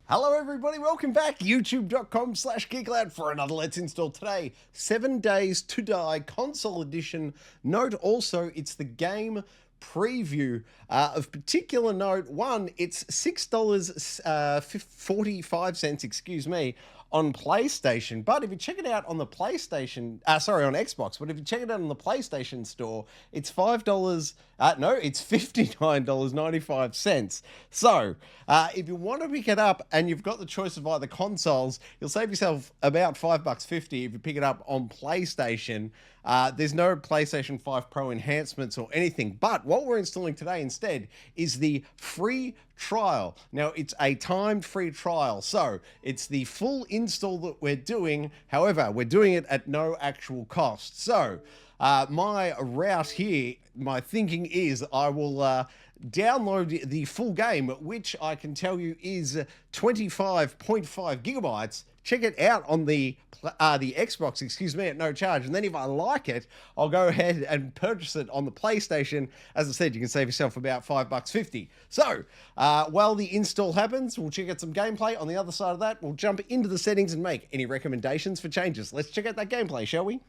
Hello everybody, welcome back, youtube.com/Geek Aloud for another Let's Install today. 7 Days to Die console edition. Note also, it's the game preview. Of particular note, one, it's $6.45, excuse me, on PlayStation. But if you check it out on the PlayStation, on Xbox, but if you check it out on the PlayStation store, it's it's $59.95. So, if you want to pick it up and you've got the choice of either consoles, you'll save yourself about $5.50 if you pick it up on PlayStation. There's no PlayStation 5 Pro enhancements or anything, but what we're installing today instead is the free trial. Now, it's a timed free trial, so it's the full install that we're doing. However, we're doing it at no actual cost. So, my route here, my thinking is I will download the full game, which I can tell you is 25.5 gigabytes. Check it out on the Xbox, at no charge. And then if I like it, I'll go ahead and purchase it on the PlayStation. As I said, you can save yourself about $5.50. So, while the install happens, we'll check out some gameplay. On the other side of that, we'll jump into the settings and make any recommendations for changes. Let's check out that gameplay, shall we?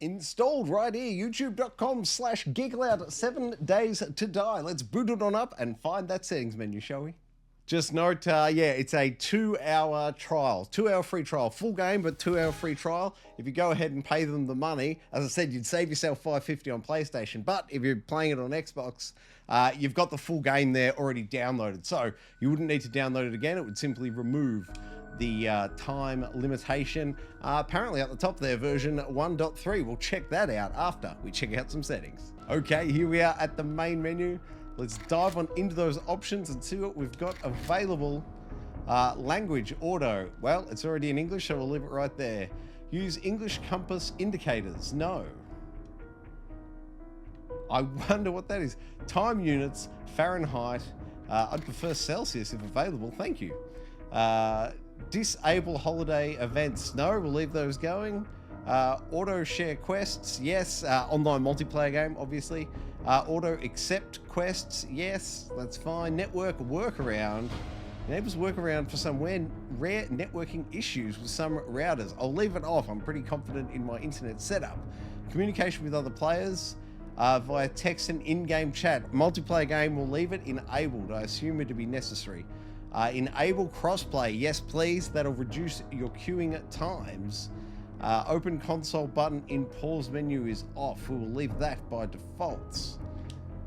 Installed right here, youtube.com/Geek Aloud, 7 days to die. Let's boot it on up and find that settings menu, shall we? Just note, yeah, it's a 2-hour trial, 2-hour free trial, full game, but 2-hour free trial. If you go ahead and pay them the money, as I said, you'd save yourself $5.50 on PlayStation, but if you're playing it on Xbox, you've got the full game there already downloaded. So you wouldn't need to download it again. It would simply remove the time limitation. Apparently at the top there, version 1.3. We'll check that out after we check out some settings. Okay, here we are at the main menu. Let's dive on into those options and see what we've got available. Language, auto. Well, it's already in English, so we'll leave it right there. Use English compass indicators. No. I wonder what that is. Time units, Fahrenheit. I'd prefer Celsius if available. Thank you. Disable holiday events. No, we'll leave those going. Auto share quests. Yes. Online multiplayer game, obviously. Auto accept quests. Yes, that's fine. Network workaround. Enables workaround for some rare networking issues with some routers. I'll leave it off. I'm pretty confident in my internet setup. Communication with other players via text and in-game chat. Multiplayer game, will leave it enabled. I assume it to be necessary. Enable crossplay. Yes, please. That'll reduce your queuing times. Open console button in pause menu is off. We will leave that by default.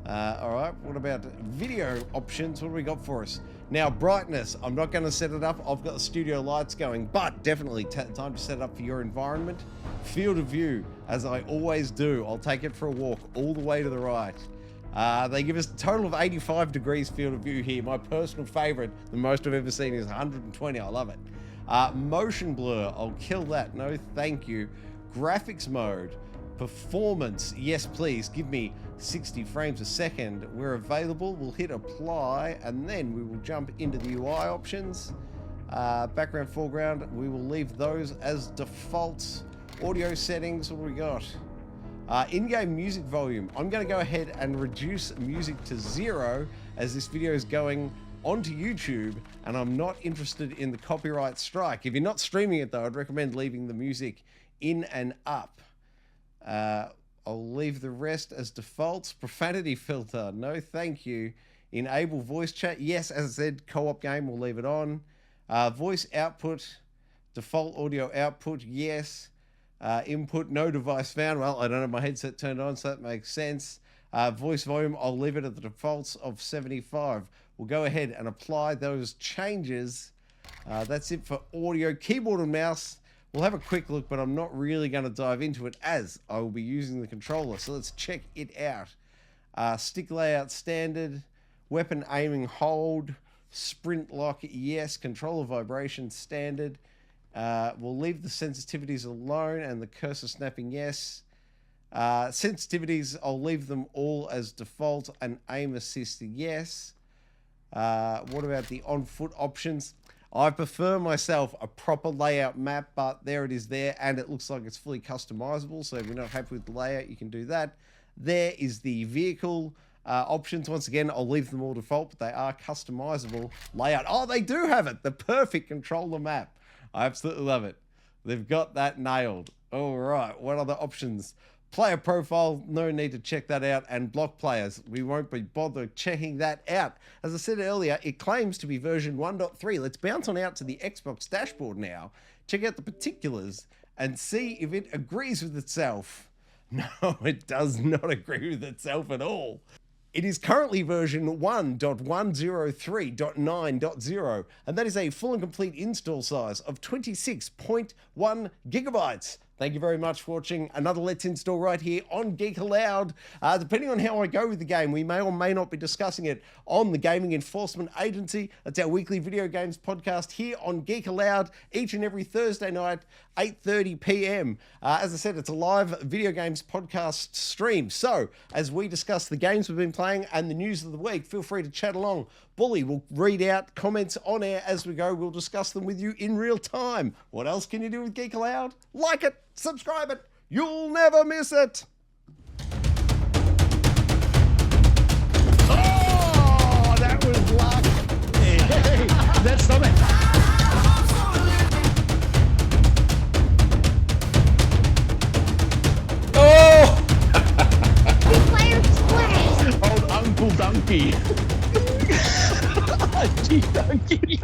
Alright, what about video options? What do we got for us? Now, brightness. I'm not going to set it up. I've got the studio lights going, but definitely time to set it up for your environment. Field of view, as I always do. I'll take it for a walk all the way to the right. They give us a total of 85 degrees field of view here. My personal favorite, the most I've ever seen, is 120. I love it. Motion blur, I'll kill that. No, thank you. Graphics mode, performance, yes, please. Give me 60 frames a second. We're available. We'll hit apply, and then we will jump into the UI options. Background, foreground, we will leave those as defaults. Audio settings, what do we got? In-game music volume. I'm going to go ahead and reduce music to 0 as this video is going onto YouTube, and I'm not interested in the copyright strike. If you're not streaming it though, I'd recommend leaving the music in and up. I'll leave the rest as defaults. Profanity filter, no thank you. Enable voice chat, yes, as I said, co-op game, we'll leave it on. Voice output, default audio output, yes. Input, no device found. Well, I don't have my headset turned on, so that makes sense. Voice volume, I'll leave it at the defaults of 75. We'll go ahead and apply those changes. That's it for audio. Keyboard and mouse, we'll have a quick look, but I'm not really going to dive into it as I will be using the controller. So let's check it out. Stick layout standard, weapon aiming hold, sprint lock, yes, controller vibration standard. We'll leave the sensitivities alone and the cursor snapping, yes. Sensitivities, I'll leave them all as default, and aim assist, yes. What about the on-foot options? I prefer myself a proper layout map, but there it is there, and it looks like it's fully customizable, so if you're not happy with the layout, you can do that. There is the vehicle options. Once again, I'll leave them all default, but they are customizable layout. Oh, they do have it, the perfect controller map. I absolutely love it. They've got that nailed. All right, what other options? Player profile, no need to check that out. And block players, we won't be bothered checking that out. As I said earlier, it claims to be version 1.3. Let's bounce on out to the Xbox dashboard now, check out the particulars, and see if it agrees with itself. No, it does not agree with itself at all. It is currently version 1.103.9.0, and that is a full and complete install size of 26.1 gigabytes. Thank you very much for watching another Let's Install right here on Geek Aloud. Depending on how I go with the game, we may or may not be discussing it on the Gaming Enforcement Agency. That's our weekly video games podcast here on Geek Aloud each and every Thursday night, 8:30 p.m. As I said, it's a live video games podcast stream. So as we discuss the games we've been playing and the news of the week, feel free to chat along. Bully will read out comments on air as we go. We'll discuss them with you in real time. What else can you do with Geek Aloud? Like it, subscribe it. You'll never miss it. Oh, that was luck. Hey, that's something. Okie dokie.